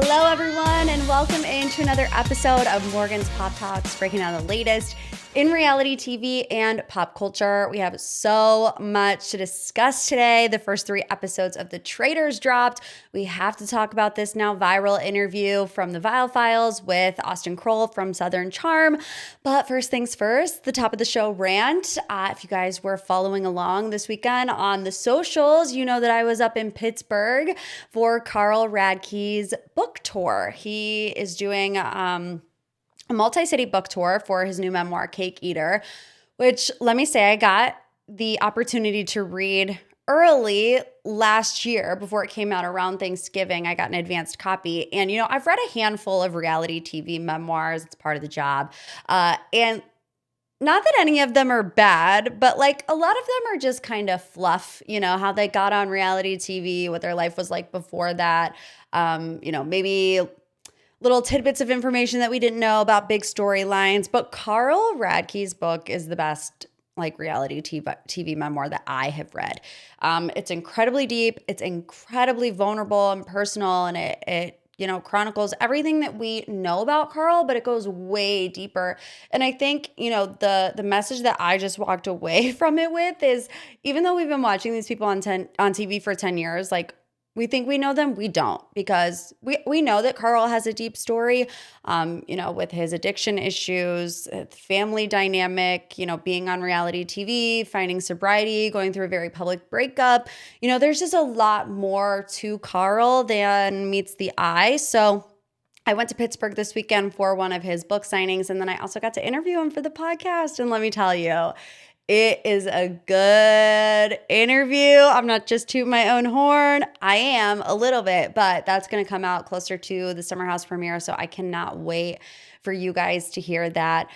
Hello, everyone, and welcome into another episode of Morgan's Pop Talks, breaking down the latest in reality TV and pop culture. We have so much to discuss today. The first 3 episodes of the Traitors dropped. We have to talk about this now viral interview from the Vile Files with Austen Kroll from Southern Charm. But first things first, the top of the show rant. If you guys were following along this weekend on the socials, you know that I was up in Pittsburgh for Carl Radke's book tour. He is doing a multi-city book tour for his new memoir, Cake Eater, which, let me say, I got the opportunity to read early last year before it came out around Thanksgiving. I got an advanced copy. And, you know, I've read a handful of reality TV memoirs. It's part of the job. And not that any of them are bad, but like a lot of them are just kind of fluff, you know, how they got on reality TV, what their life was like before that. You know, maybe little tidbits of information that we didn't know about big storylines. But Carl Radke's book is the best like reality TV memoir that I have read. It's incredibly deep. It's incredibly vulnerable and personal. And it you know, chronicles everything that we know about Carl, but it goes way deeper. And I think, you know, the message that I just walked away from it with is, even though we've been watching these people on TV for 10 years, like, we think we know them, we don't, because we know that Carl has a deep story, you know, with his addiction issues, family dynamic, you know, being on reality TV, finding sobriety, going through a very public breakup. You know, there's just a lot more to Carl than meets the eye. So I went to Pittsburgh this weekend for one of his book signings, and then I also got to interview him for the podcast. And let me tell you, it is a good interview. I'm not just tooting my own horn. I am a little bit, but that's going to come out closer to the Summer House premiere, so I cannot wait for you guys to hear that.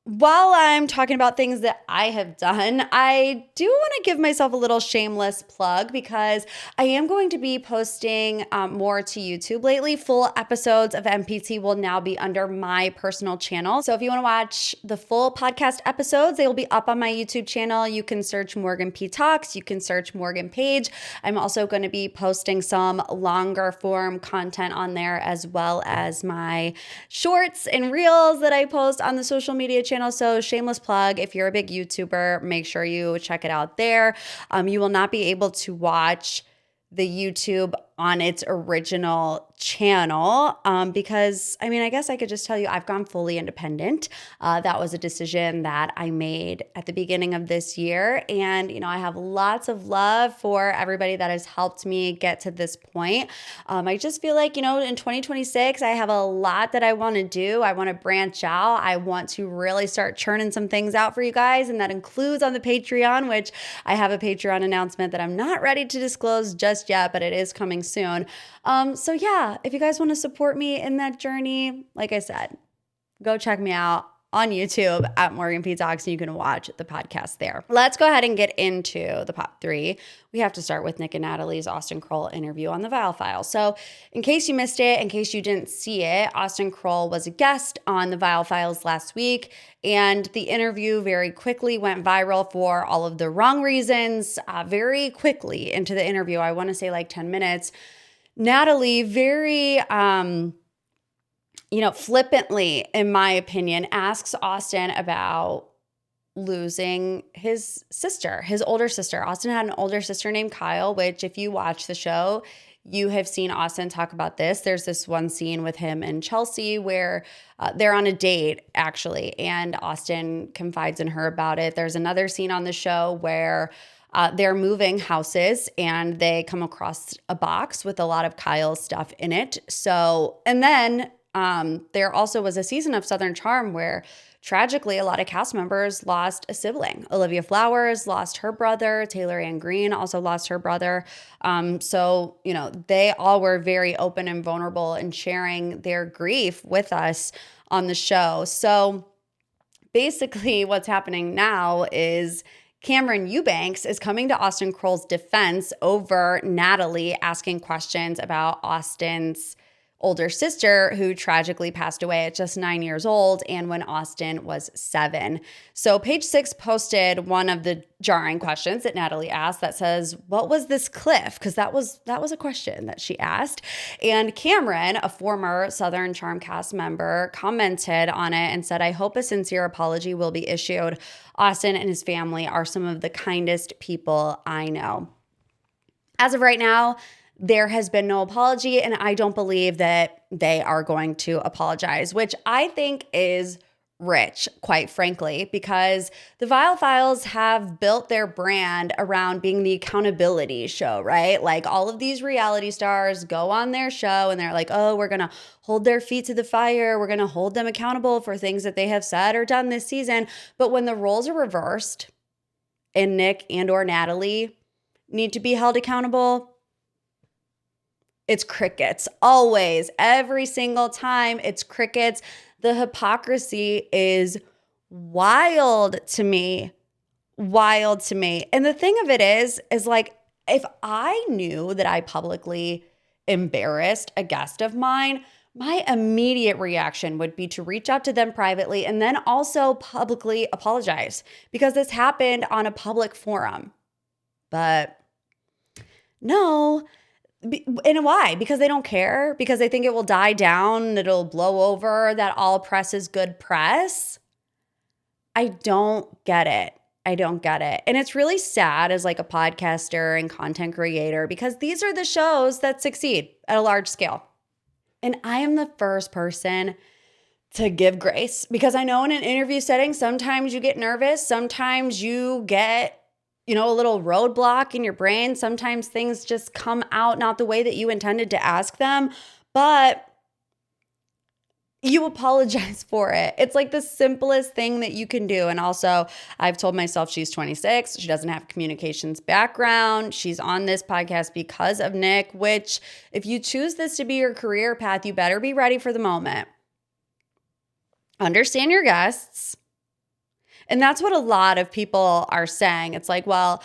While I'm talking about things that I have done, I do want to give myself a little shameless plug because I am going to be posting more to YouTube lately. Full episodes of MPT will now be under my personal channel. So if you want to watch the full podcast episodes, they will be up on my YouTube channel. You can search Morgan P Talks. You can search Morgan Page. I'm also going to be posting some longer form content on there, as well as my shorts and reels that I post on the social media channel. So shameless plug, if you're a big YouTuber, make sure you check it out there. You will not be able to watch the YouTube on its original channel because, I mean, I guess I could just tell you I've gone fully independent. That was a decision that I made at the beginning of this year. And, you know, I have lots of love for everybody that has helped me get to this point. I just feel like, you know, in 2026, I have a lot that I want to do. I want to branch out. I want to really start churning some things out for you guys. And that includes on the Patreon, which I have a Patreon announcement that I'm not ready to disclose just yet, but it is coming soon. So yeah, if you guys want to support me in that journey, like I said, go check me out on YouTube at Morgan P Talks, and you can watch the podcast there. Let's go ahead and get into the pop 3. We have to start with Nick and Natalie's Austen Kroll interview on the Vile Files. So in case you missed it, in case you didn't see it, Austen Kroll was a guest on the Vile Files last week, and the interview very quickly went viral for all of the wrong reasons. Very quickly into the interview, I want to say like 10 minutes, Natalie very flippantly, in my opinion, asks Austen about losing his sister, his older sister. Austen had an older sister named Kyle, which if you watch the show, you have seen Austen talk about this. There's this one scene with him and Chelsea where they're on a date, actually, and Austen confides in her about it. There's another scene on the show where they're moving houses and they come across a box with a lot of Kyle's stuff in it. So, and then there also was a season of Southern Charm where tragically a lot of cast members lost a sibling. Olivia Flowers lost her brother. Taylor Ann Green also lost her brother. So, you know, they all were very open and vulnerable in sharing their grief with us on the show. So basically what's happening now is Cameron Eubanks is coming to Austen Kroll's defense over Natalie asking questions about Austen's older sister who tragically passed away at just 9 years old and when Austen was 7. So Page Six posted one of the jarring questions that Natalie asked that says, what was this cliff? Because that was a question that she asked. And Cameron, a former Southern Charm cast member, commented on it and said, I hope a sincere apology will be issued. Austen and his family are some of the kindest people I know. As of right now, there has been no apology, and I don't believe that they are going to apologize, which I think is rich, quite frankly, because the Viall Files have built their brand around being the accountability show, right? Like all of these reality stars go on their show and they're like, oh, we're going to hold their feet to the fire. We're going to hold them accountable for things that they have said or done this season. But when the roles are reversed and Nick and or Natalie need to be held accountable, it's crickets. Always, every single time, it's crickets. The hypocrisy is wild to me. Wild to me. And the thing of it is like, if I knew that I publicly embarrassed a guest of mine, my immediate reaction would be to reach out to them privately and then also publicly apologize because this happened on a public forum. But no. And why? Because they don't care? Because they think it will die down, it'll blow over, that all press is good press? I don't get it. I don't get it. And it's really sad as like a podcaster and content creator because these are the shows that succeed at a large scale. And I am the first person to give grace because I know in an interview setting, sometimes you get nervous, sometimes you get a little roadblock in your brain. Sometimes things just come out not the way that you intended to ask them, but you apologize for it. It's like the simplest thing that you can do. And also, I've told myself she's 26. She doesn't have a communications background. She's on this podcast because of Nick, which if you choose this to be your career path, you better be ready for the moment. Understand your guests. And that's what a lot of people are saying. It's like, well,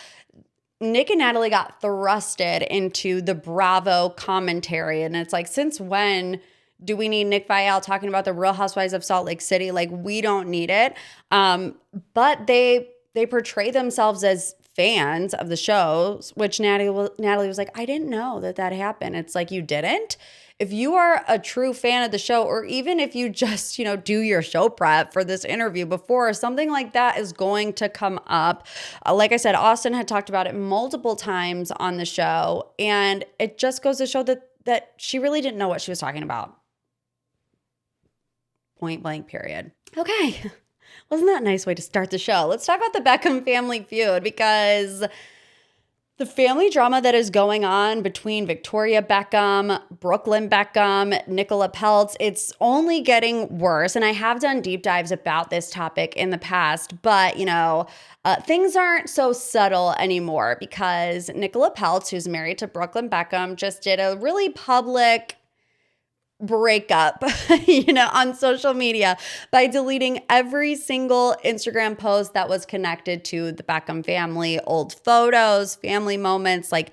Nick and Natalie got thrusted into the Bravo commentary. And it's like, since when do we need Nick Viall talking about the Real Housewives of Salt Lake City? Like, we don't need it. But they portray themselves as fans of the shows, which Natalie was like, I didn't know that happened. It's like, you didn't? If you are a true fan of the show, or even if you just, do your show prep for this interview before, something like that is going to come up. Like I said, Austen had talked about it multiple times on the show, and it just goes to show that she really didn't know what she was talking about. Point blank, period. Okay. Wasn't that a nice way to start the show? Let's talk about the Beckham family feud because the family drama that is going on between Victoria Beckham, Brooklyn Beckham, Nicola Peltz, it's only getting worse. And I have done deep dives about this topic in the past, but, things aren't so subtle anymore because Nicola Peltz, who's married to Brooklyn Beckham, just did a really public breakup, on social media by deleting every single Instagram post that was connected to the Beckham family, old photos, family moments, like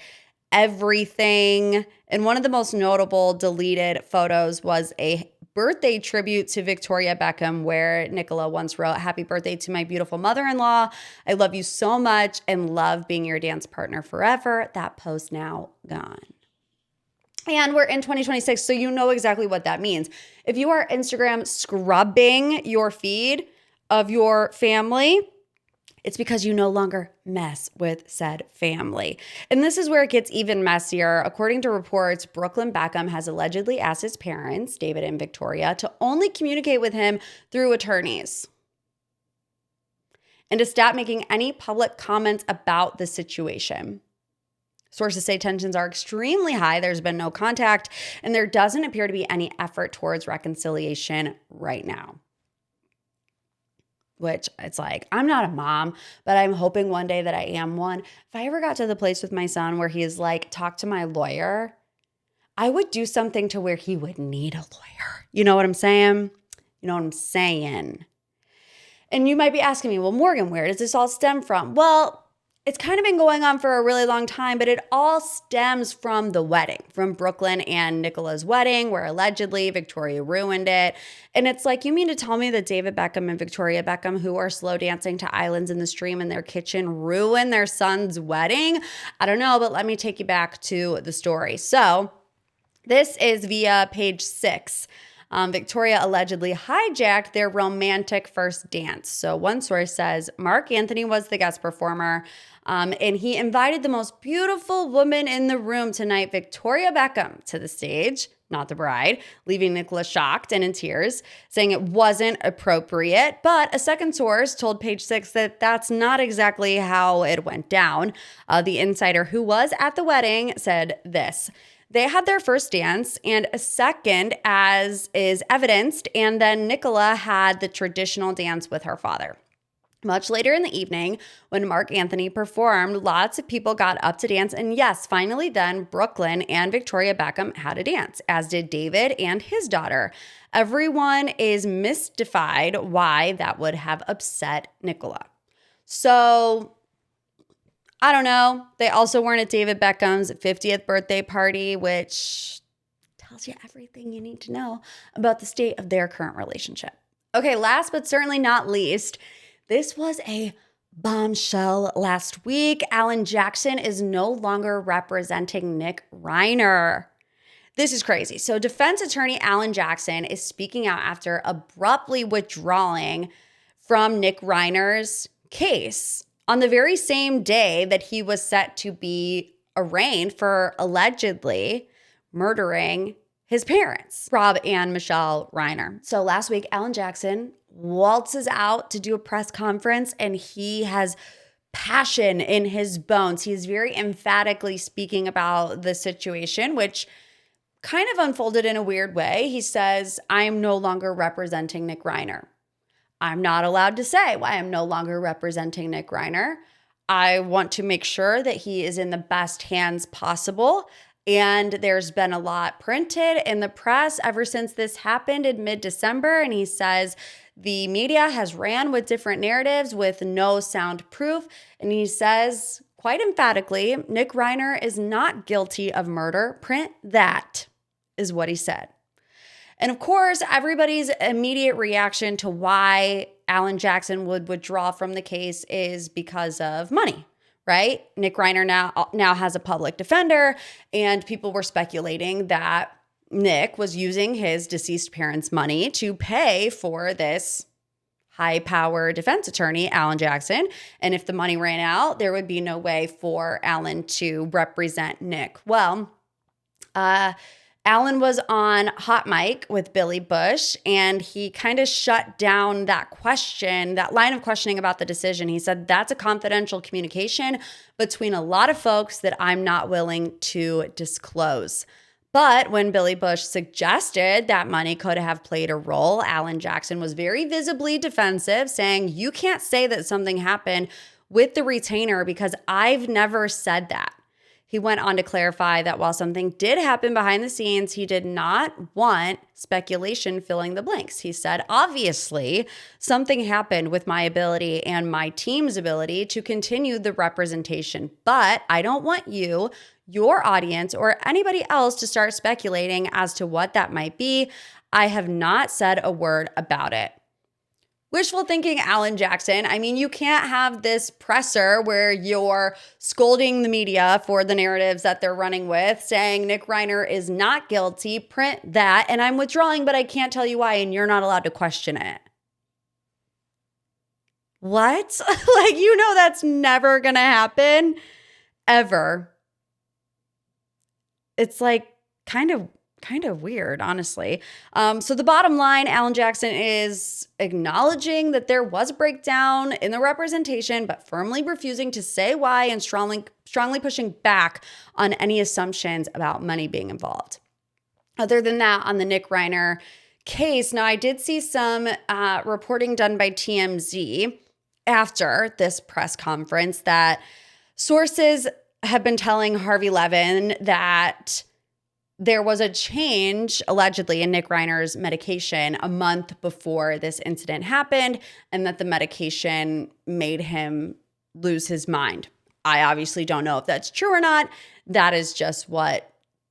everything. And one of the most notable deleted photos was a birthday tribute to Victoria Beckham where Nicola once wrote, "Happy birthday to my beautiful mother-in-law. I love you so much and love being your dance partner forever." That post now gone. And we're in 2026, so you know exactly what that means. If you are Instagram scrubbing your feed of your family, it's because you no longer mess with said family. And this is where it gets even messier. According to reports, Brooklyn Beckham has allegedly asked his parents, David and Victoria, to only communicate with him through attorneys and to stop making any public comments about the situation. Sources say tensions are extremely high. There's been no contact, and there doesn't appear to be any effort towards reconciliation right now. Which it's like, I'm not a mom, but I'm hoping one day that I am one. If I ever got to the place with my son where he is like, talk to my lawyer, I would do something to where he would need a lawyer. You know what I'm saying? You know what I'm saying? And you might be asking me, well, Morgan, where does this all stem from? Well, it's kind of been going on for a really long time, but it all stems from the wedding, from Brooklyn and Nicola's wedding, where allegedly Victoria ruined it. And it's like, you mean to tell me that David Beckham and Victoria Beckham, who are slow dancing to Islands in the Stream in their kitchen, ruined their son's wedding? I don't know, but let me take you back to the story. So this is via page 6. Victoria allegedly hijacked their romantic first dance. So one source says Mark Anthony was the guest performer, and he invited the most beautiful woman in the room tonight, Victoria Beckham, to the stage, not the bride, leaving Nicola shocked and in tears, saying it wasn't appropriate. But a second source told Page 6 that that's not exactly how it went down. The insider who was at the wedding said this: they had their first dance and a second, as is evidenced, and then Nicola had the traditional dance with her father. Much later in the evening, when Mark Anthony performed, lots of people got up to dance. And yes, finally then, Brooklyn and Victoria Beckham had a dance, as did David and his daughter. Everyone is mystified why that would have upset Nicola. So I don't know. They also weren't at David Beckham's 50th birthday party, which tells you everything you need to know about the state of their current relationship. Okay, last but certainly not least, this was a bombshell last week. Alan Jackson is no longer representing Nick Reiner. This is crazy. So defense attorney Alan Jackson is speaking out after abruptly withdrawing from Nick Reiner's case on the very same day that he was set to be arraigned for allegedly murdering his parents, Rob and Michelle Reiner. So last week, Alan Jackson waltzes out to do a press conference, and he has passion in his bones. He's very emphatically speaking about the situation, which kind of unfolded in a weird way. He says, I'm no longer representing Nick Reiner. I'm not allowed to say why I'm no longer representing Nick Reiner. I want to make sure that he is in the best hands possible. And there's been a lot printed in the press ever since this happened in mid-December. And he says the media has ran with different narratives with no sound proof. And he says quite emphatically, Nick Reiner is not guilty of murder. Print that, is what he said. And of course, everybody's immediate reaction to why Alan Jackson would withdraw from the case is because of money, right? Nick Reiner now has a public defender, and people were speculating that Nick was using his deceased parents' money to pay for this high-power defense attorney, Alan Jackson. And if the money ran out, there would be no way for Alan to represent Nick. Well, Alan was on Hot Mic with Billy Bush, and he kind of shut down that question, that line of questioning about the decision. He said, that's a confidential communication between a lot of folks that I'm not willing to disclose. But when Billy Bush suggested that money could have played a role, Alan Jackson was very visibly defensive, saying, you can't say that something happened with the retainer because I've never said that. He went on to clarify that while something did happen behind the scenes, he did not want speculation filling the blanks. He said, obviously, something happened with my ability and my team's ability to continue the representation, but I don't want you, your audience, or anybody else to start speculating as to what that might be. I have not said a word about it. Wishful thinking, Alan Jackson. I mean, you can't have this presser where you're scolding the media for the narratives that they're running with, saying Nick Reiner is not guilty, print that, and I'm withdrawing, but I can't tell you why, and you're not allowed to question it. What? Like, you know that's never going to happen, ever. It's like kind of weird, honestly. So the bottom line, Alan Jackson is acknowledging that there was a breakdown in the representation, but firmly refusing to say why and strongly pushing back on any assumptions about money being involved. Other than that, on the Nick Reiner case, now I did see some reporting done by TMZ after this press conference that sources have been telling Harvey Levin that there was a change, allegedly, in Nick Reiner's medication a month before this incident happened, and that the medication made him lose his mind. I obviously don't know if that's true or not. That is just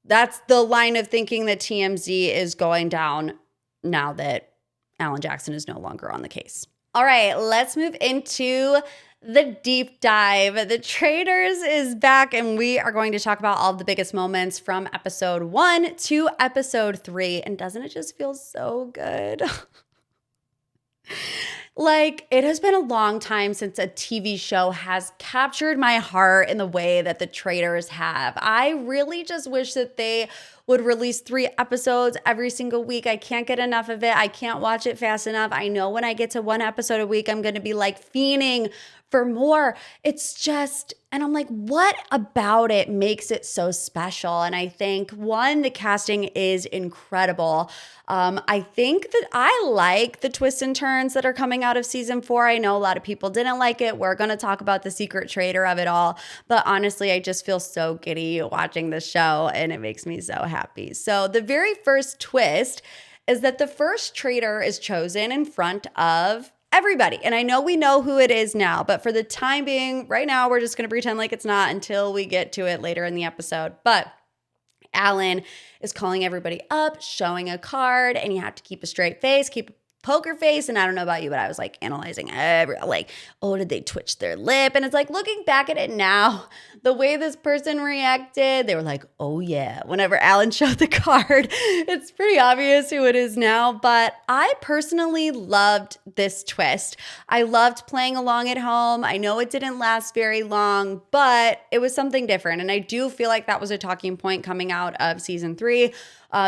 that's the line of thinking that TMZ is going down now that Alan Jackson is no longer on the case. All right, let's move into the deep dive. The Traitors is back, and we are going to talk about all of the biggest moments from episode 1 to episode 3. And doesn't it just feel so good? Like, it has been a long time since a TV show has captured my heart in the way that the Traitors have. I really just wish that they would release 3 episodes every single week. I can't get enough of it. I can't watch it fast enough. I know when I get to 1 episode a week, I'm going to be like fiending for more. It's just, and I'm like, what about it makes it so special? And I think, one, the casting is incredible. I think that I like the twists and turns that are coming out of season 4. I know a lot of people didn't like it. We're going to talk about the secret traitor of it all. But honestly, I just feel so giddy watching the show, and it makes me so happy. So the very first twist is that the first traitor is chosen in front of everybody. And I know we know who it is now, but for the time being, right now, we're just going to pretend like it's not until we get to it later in the episode. But Alan is calling everybody up, showing a card, and you have to keep a straight face, keep a poker face. And I don't know about you, but I was like analyzing oh, did they twitch their lip? And it's like, looking back at it now, the way this person reacted, they were like, oh yeah. Whenever Alan showed the card, it's pretty obvious who it is now. But I personally loved this twist. I loved playing along at home. I know it didn't last very long, but it was something different. And I do feel like that was a talking point coming out of season 3.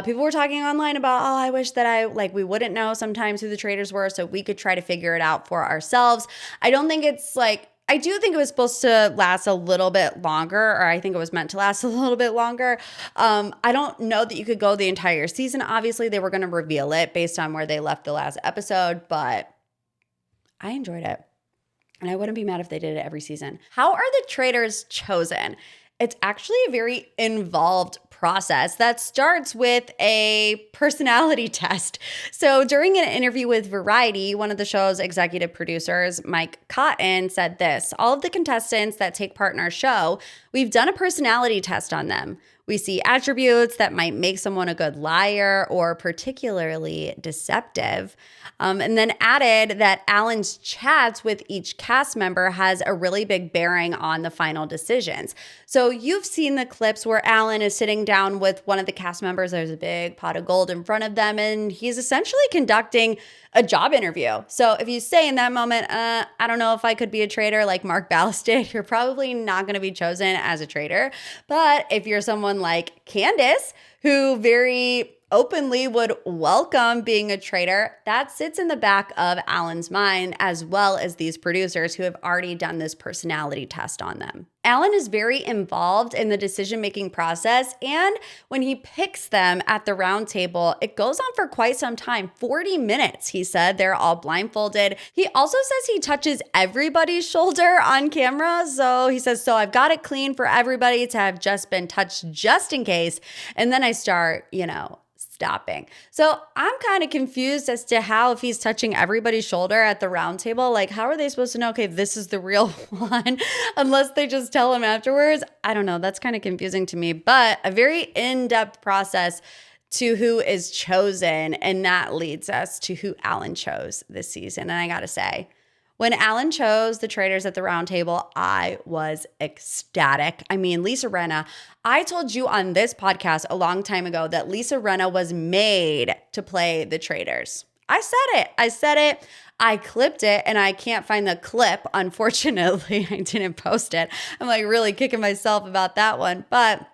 People were talking online about, oh, I wish that we wouldn't know sometimes who the traitors were so we could try to figure it out for ourselves. I don't think it's like, I do think it was supposed to last a little bit longer, or I think it was meant to last a little bit longer. I don't know that you could go the entire season. Obviously, they were going to reveal it based on where they left the last episode, but I enjoyed it. And I wouldn't be mad if they did it every season. How are the traitors chosen? It's actually a very involved process that starts with a personality test. So during an interview with Variety, one of the show's executive producers, Mike Cotton, said this: all of the contestants that take part in our show, we've done a personality test on them. We see attributes that might make someone a good liar or particularly deceptive. And then added that Alan's chats with each cast member has a really big bearing on the final decisions. So you've seen the clips where Alan is sitting down with one of the cast members. There's a big pot of gold in front of them, and he's essentially conducting a job interview. So if you say in that moment, I don't know if I could be a traitor like Mark Ballas did, you're probably not going to be chosen as a traitor. But if you're someone like Candiace, who very openly would welcome being a traitor, that sits in the back of Alan's mind, as well as these producers who have already done this personality test on them. Alan is very involved in the decision-making process, and when he picks them at the round table, it goes on for quite some time, 40 minutes, he said. They're all blindfolded. He also says he touches everybody's shoulder on camera. So he says, so I've got it clean for everybody to have just been touched just in case. And then I start, stopping. So I'm kind of confused as to how, if he's touching everybody's shoulder at the round table, like how are they supposed to know, okay, this is the real one, unless they just tell him afterwards? I don't know. That's kind of confusing to me, but a very in-depth process to who is chosen. And that leads us to who Alan chose this season. And I got to say, when Alan chose the traitors at the round table, I was ecstatic. I mean, Lisa Rinna, I told you on this podcast a long time ago that Lisa Rinna was made to play the traitors. I said it. I clipped it, and I can't find the clip. Unfortunately, I didn't post it. I'm like really kicking myself about that one. But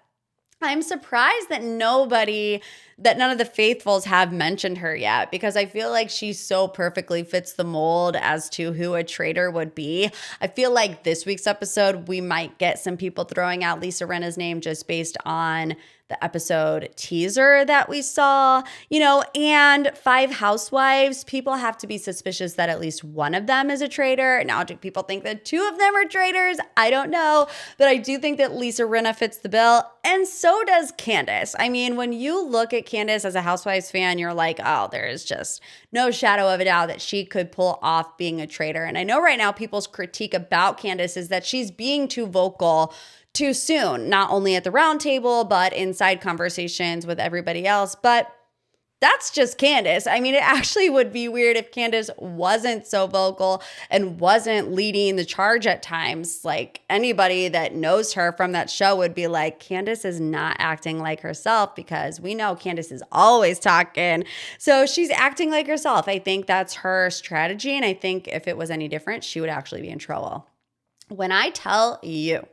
I'm surprised that none of the faithfuls have mentioned her yet, because I feel like she so perfectly fits the mold as to who a traitor would be. I feel like this week's episode, we might get some people throwing out Lisa Rinna's name just based on the episode teaser that we saw, and 5 housewives. People have to be suspicious that at least one of them is a traitor. Now, do people think that 2 of them are traitors? I don't know, but I do think that Lisa Rinna fits the bill, and so does Candiace. I mean, when you look at Candiace as a Housewives fan, you're like, oh, there is just no shadow of a doubt that she could pull off being a traitor. And I know right now people's critique about Candiace is that she's being too vocal too soon, not only at the round table, but inside conversations with everybody else. But that's just Candiace. I mean, it actually would be weird if Candiace wasn't so vocal and wasn't leading the charge at times. Like, anybody that knows her from that show would be like, Candiace is not acting like herself, because we know Candiace is always talking. So she's acting like herself. I think that's her strategy. And I think if it was any different, she would actually be in trouble. When I tell you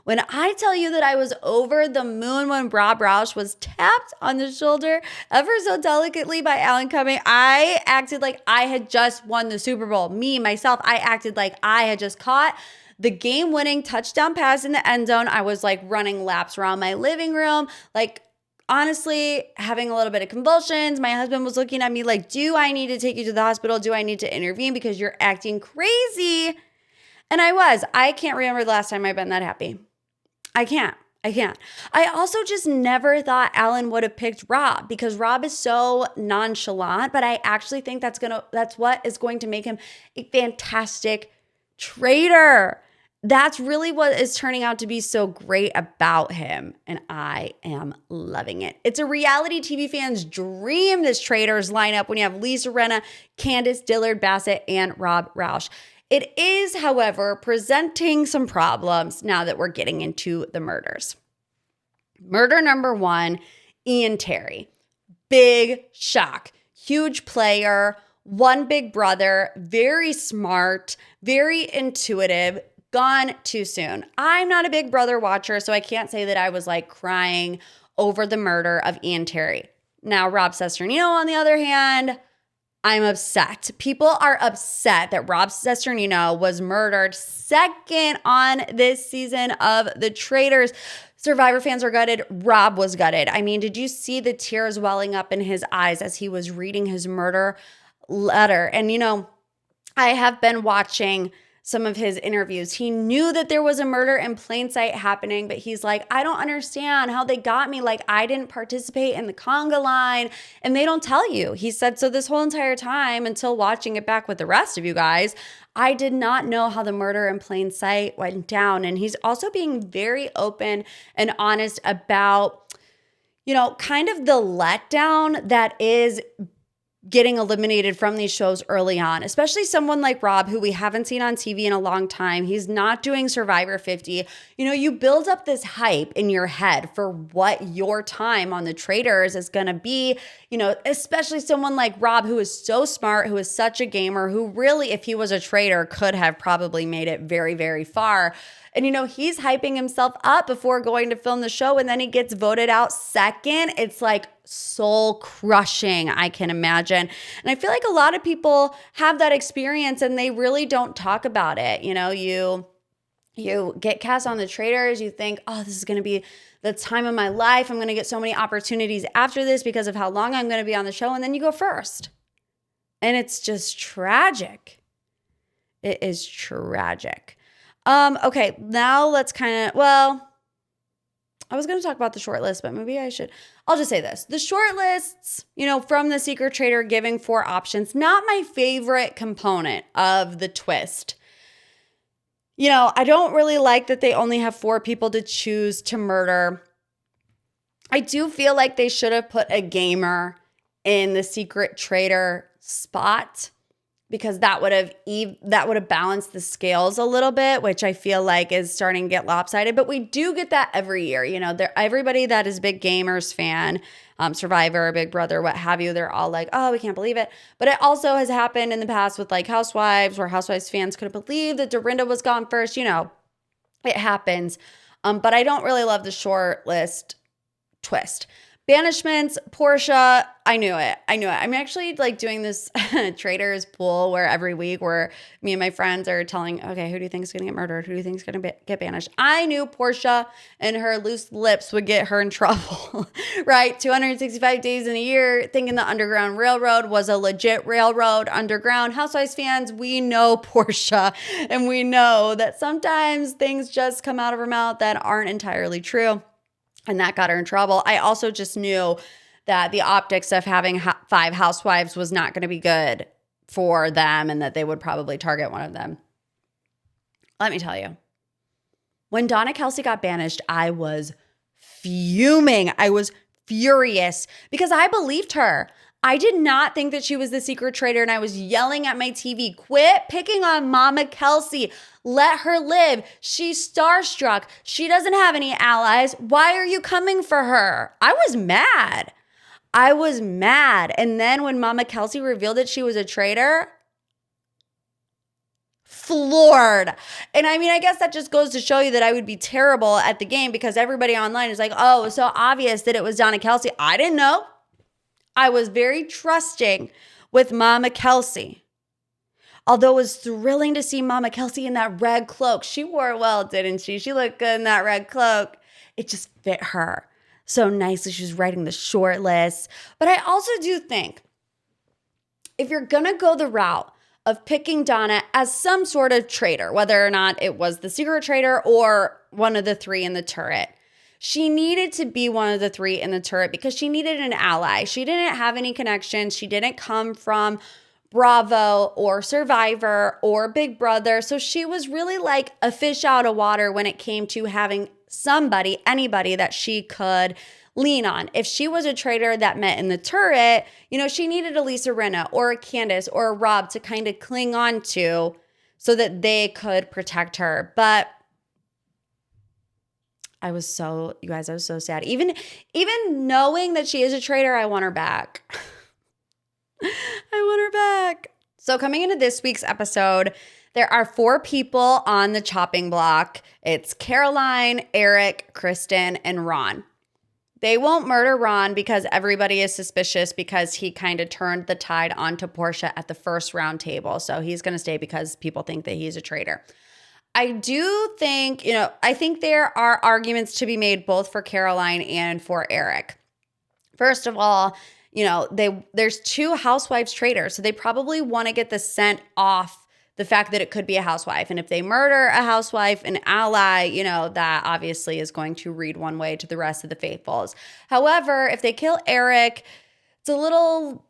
that I was over the moon when Rob Rausch was tapped on the shoulder ever so delicately by Alan Cumming, I acted like I had just won the Super Bowl. Myself, I acted like I had just caught the game-winning touchdown pass in the end zone. I was like running laps around my living room, like honestly having a little bit of convulsions. My husband was looking at me like, do I need to take you to the hospital? Do I need to intervene because you're acting crazy? And I was. I can't remember the last time I've been that happy. I can't. I also just never thought Alan would have picked Rob, because Rob is so nonchalant, but I actually think that's what is going to make him a fantastic traitor. That's really what is turning out to be so great about him, and I am loving it. It's a reality TV fan's dream, this Traitors lineup, when you have Lisa Rinna, Candiace, Dillard Bassett, and Rob Rausch. It is, however, presenting some problems now that we're getting into the murders. Murder number 1, Ian Terry. Big shock. Huge player, one big brother, very smart, very intuitive, gone too soon. I'm not a Big Brother watcher, so I can't say that I was like crying over the murder of Ian Terry. Now, Rob Cesternino, on the other hand, I'm upset. People are upset that Rob Cesternino was murdered second on this season of The Traitors. Survivor fans are gutted. Rob was gutted. I mean, did you see the tears welling up in his eyes as he was reading his murder letter? And, I have been watching some of his interviews. He knew that there was a murder in plain sight happening, but he's like, I don't understand how they got me. Like, I didn't participate in the conga line, and they don't tell you. He said, so this whole entire time, until watching it back with the rest of you guys, I did not know how the murder in plain sight went down. And he's also being very open and honest about, kind of the letdown that is getting eliminated from these shows early on, especially someone like Rob, who we haven't seen on TV in a long time. He's not doing Survivor 50. You build up this hype in your head for what your time on the Traitors is going to be, especially someone like Rob, who is so smart, who is such a gamer, who really, if he was a traitor, could have probably made it very, very far. And, he's hyping himself up before going to film the show, and then he gets voted out second. It's like soul crushing, I can imagine. And I feel like a lot of people have that experience and they really don't talk about it. You get cast on the Traitors, you think, oh, this is going to be the time of my life. I'm going to get so many opportunities after this because of how long I'm going to be on the show. And then you go first. And it's just tragic. It is tragic. Okay, now let's I was going to talk about the short list, but maybe I'll just say this. The short lists, from the Secret Traitor giving 4 options, not my favorite component of the twist. I don't really like that they only have 4 people to choose to murder. I do feel like they should have put a gamer in the Secret Traitor spot, because that would have balanced the scales a little bit, which I feel like is starting to get lopsided. But we do get that every year. Everybody that is big gamers fan, Survivor, Big Brother, what have you, they're all like, oh, we can't believe it. But it also has happened in the past with like Housewives, where Housewives fans couldn't believe that Dorinda was gone first. It happens. But I don't really love the short list twist. Banishments, Portia, I knew it. I'm actually like doing this Traitors pool where every week where me and my friends are telling, okay, who do you think is going to get murdered? Who do you think is going to get banished? I knew Portia and her loose lips would get her in trouble, right? 265 days in a year, thinking the Underground Railroad was a legit railroad underground. Housewives fans, we know Portia, and we know that sometimes things just come out of her mouth that aren't entirely true. And that got her in trouble. I also just knew that the optics of having 5 housewives was not going to be good for them and that they would probably target one of them. Let me tell you, when Donna Kelce got banished, I was fuming. I was furious because I believed her. I did not think that she was the secret traitor, and I was yelling at my TV, quit picking on Mama Kelce. Let her live. She's starstruck. She doesn't have any allies. Why are you coming for her? I was mad. And then when Mama Kelce revealed that she was a traitor, floored. And I mean, I guess that just goes to show you that I would be terrible at the game because everybody online is like, oh, it's so obvious that it was Donna Kelce. I didn't know. I was very trusting with Mama Kelce. Although it was thrilling to see Mama Kelce in that red cloak. She wore it well, didn't she? She looked good in that red cloak. It just fit her so nicely. She was writing the short list. But I also do think if you're going to go the route of picking Donna as some sort of traitor, whether or not it was the secret traitor or one of the 3 in the turret, she needed to be one of the 3 in the turret because she needed an ally. She didn't have any connections. She didn't come from Bravo or Survivor or Big Brother. So she was really like a fish out of water when it came to having somebody, anybody that she could lean on. If she was a traitor that met in the turret, she needed a Lisa Rinna or a Candiace or a Rob to kind of cling on to so that they could protect her. But I was so sad. Even knowing that she is a traitor, I want her back. I want her back. So coming into this week's episode, there are 4 people on the chopping block. It's Caroline, Eric, Kristen, and Ron. They won't murder Ron because everybody is suspicious because he kind of turned the tide onto Portia at the first round table. So he's going to stay because people think that he's a traitor. I do think, I think there are arguments to be made both for Caroline and for Eric. First of all, there's 2 housewives traitors, so they probably want to get the scent off the fact that it could be a housewife. And if they murder a housewife, an ally, that obviously is going to read one way to the rest of the faithfuls. However, if they kill Eric, it's a little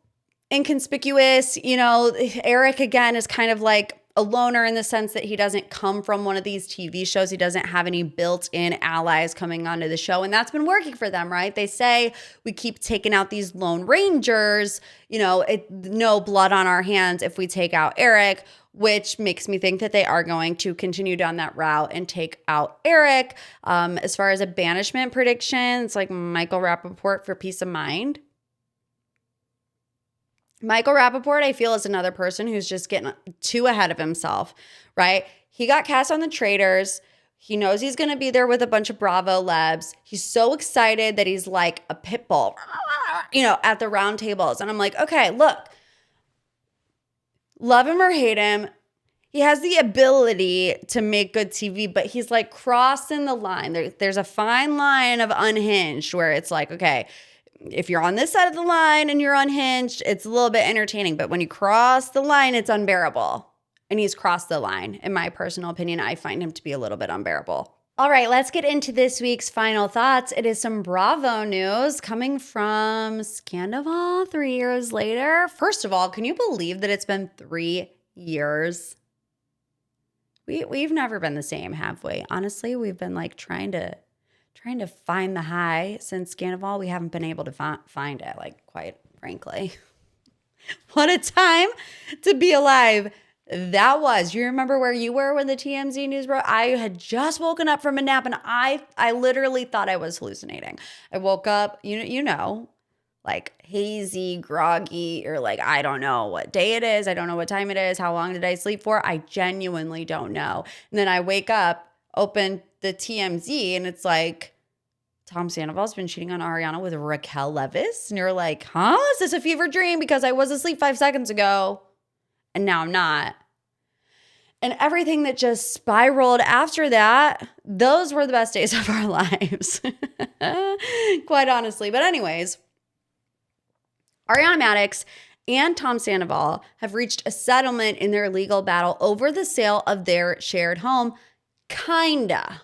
inconspicuous. Eric, again, is kind of like a loner in the sense that he doesn't come from one of these TV shows. He doesn't have any built-in allies coming onto the show. And that's been working for them, right? They say we keep taking out these lone rangers, no blood on our hands if we take out Eric, which makes me think that they are going to continue down that route and take out Eric. As far as a banishment prediction, it's like Michael Rappaport for peace of mind. Michael Rappaport, I feel, is another person who's just getting too ahead of himself, right? He got cast on the Traitors. He knows he's going to be there with a bunch of Bravo lebs. He's so excited that he's like a pit bull, at the round tables. And I'm like, okay, look, love him or hate him, he has the ability to make good TV, but he's like crossing the line. There's a fine line of unhinged where it's like, okay, if you're on this side of the line and you're unhinged, it's a little bit entertaining. But when you cross the line, it's unbearable. And he's crossed the line. In my personal opinion, I find him to be a little bit unbearable. All right, let's get into this week's final thoughts. It is some Bravo news coming from Scandoval 3 years later. First of all, can you believe that it's been 3 years? We've never been the same, have we? Honestly, we've been like trying to find the high since Scandoval. We haven't been able to find it, like, quite frankly. What a time to be alive that was. You remember where you were when the TMZ news broke? I had just woken up from a nap and I literally thought I was hallucinating. I woke up, like hazy, groggy, or like, I don't know what day it is. I don't know what time it is. How long did I sleep for? I genuinely don't know. And then I wake up, open the TMZ, and it's like Tom Sandoval's been cheating on Ariana with Raquel Leviss. And you're like, huh? Is this a fever dream? Because I was asleep 5 seconds ago and now I'm not. And everything that just spiraled after that, those were the best days of our lives. Quite honestly. But anyways, Ariana Madix and Tom Sandoval have reached a settlement in their legal battle over the sale of their shared home. Kinda.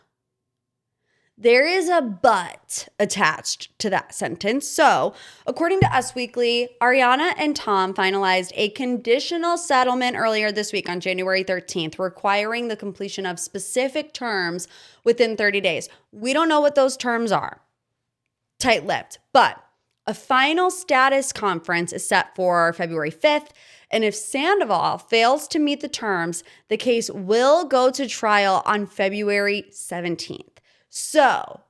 There is a but attached to that sentence. So, according to Us Weekly, Ariana and Tom finalized a conditional settlement earlier this week on January 13th, requiring the completion of specific terms within 30 days. We don't know what those terms are. Tight-lipped. But a final status conference is set for February 5th. And if Sandoval fails to meet the terms, the case will go to trial on February 17th. So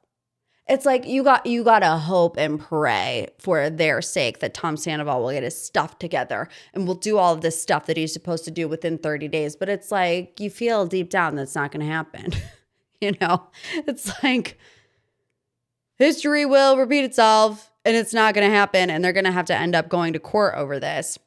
it's like you got to hope and pray for their sake that Tom Sandoval will get his stuff together and will do all of this stuff that he's supposed to do within 30 days. But it's like you feel deep down that's not going to happen. It's like history will repeat itself and it's not going to happen. And they're going to have to end up going to court over this.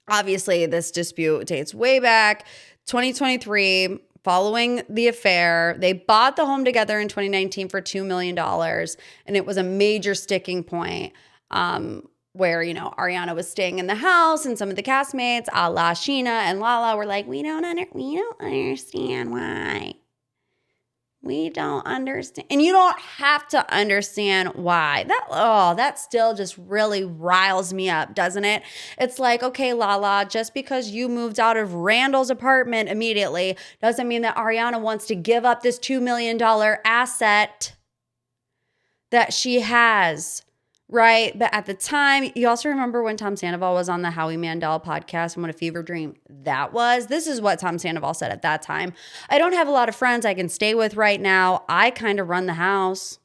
Obviously, this dispute dates way back 2023. Following the affair, they bought the home together in 2019 for $2 million. And it was a major sticking point where, Ariana was staying in the house and some of the castmates, a la Sheena and Lala, were like, we don't understand why. We don't understand. And you don't have to understand why. That still just really riles me up, doesn't it? It's like, okay, Lala, just because you moved out of Randall's apartment immediately doesn't mean that Ariana wants to give up this $2 million asset that she has, right? But at the time, you also remember when Tom Sandoval was on the Howie Mandel podcast and what a fever dream that was? This is what Tom Sandoval said at that time. I don't have a lot of friends I can stay with right now. I kind of run the house.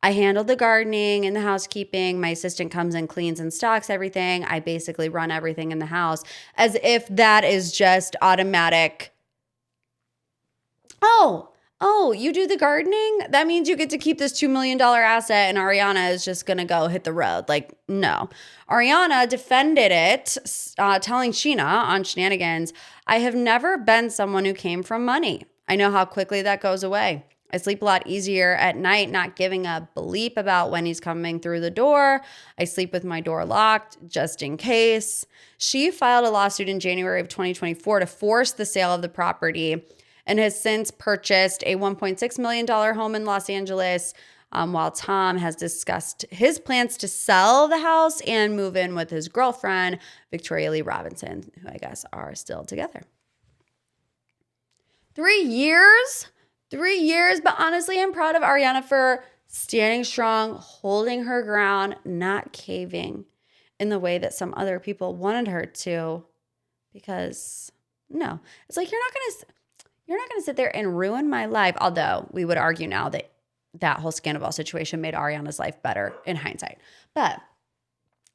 I handle the gardening and the housekeeping. My assistant comes and cleans and stocks everything. I basically run everything in the house as if that is just automatic. Oh, you do the gardening? That means you get to keep this $2 million asset and Ariana is just going to go hit the road. Like, no. Ariana defended it, telling Sheena on Shenanigans, I have never been someone who came from money. I know how quickly that goes away. I sleep a lot easier at night, not giving a bleep about when he's coming through the door. I sleep with my door locked just in case. She filed a lawsuit in January of 2024 to force the sale of the property and has since purchased a $1.6 million home in Los Angeles, while Tom has discussed his plans to sell the house and move in with his girlfriend, Victoria Lee Robinson, who I guess are still together. 3 years? 3 years, but honestly, I'm proud of Ariana for standing strong, holding her ground, not caving in the way that some other people wanted her to. Because, no, it's like you're not going to sit there and ruin my life. Although we would argue now that that whole Scandoval situation made Ariana's life better in hindsight. But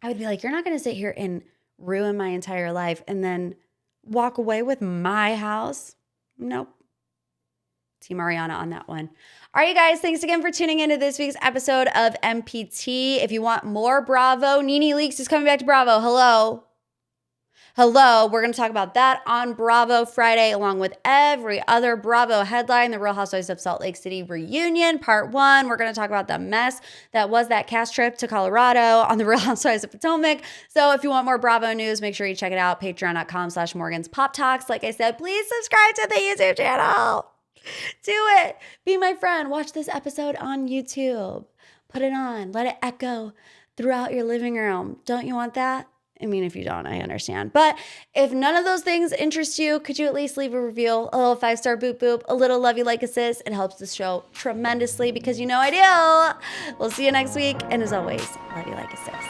I would be like, you're not going to sit here and ruin my entire life and then walk away with my house. Nope. Team Ariana on that one. All right, you guys, thanks again for tuning into this week's episode of MPT. If you want more Bravo, Nene Leakes is coming back to Bravo. Hello, we're going to talk about that on Bravo Friday, along with every other Bravo headline, the Real Housewives of Salt Lake City reunion, part 1. We're going to talk about the mess that was that cast trip to Colorado on the Real Housewives of Potomac. So if you want more Bravo news, make sure you check it out, patreon.com/Morgan's Pop Talks. Like I said, please subscribe to the YouTube channel. Do it. Be my friend. Watch this episode on YouTube. Put it on. Let it echo throughout your living room. Don't you want that? I mean, if you don't, I understand. But if none of those things interest you, could you at least leave a review? A little 5-star boop boop, a little love you like assist. It helps the show tremendously because you know I do. We'll see you next week. And as always, love you like assist.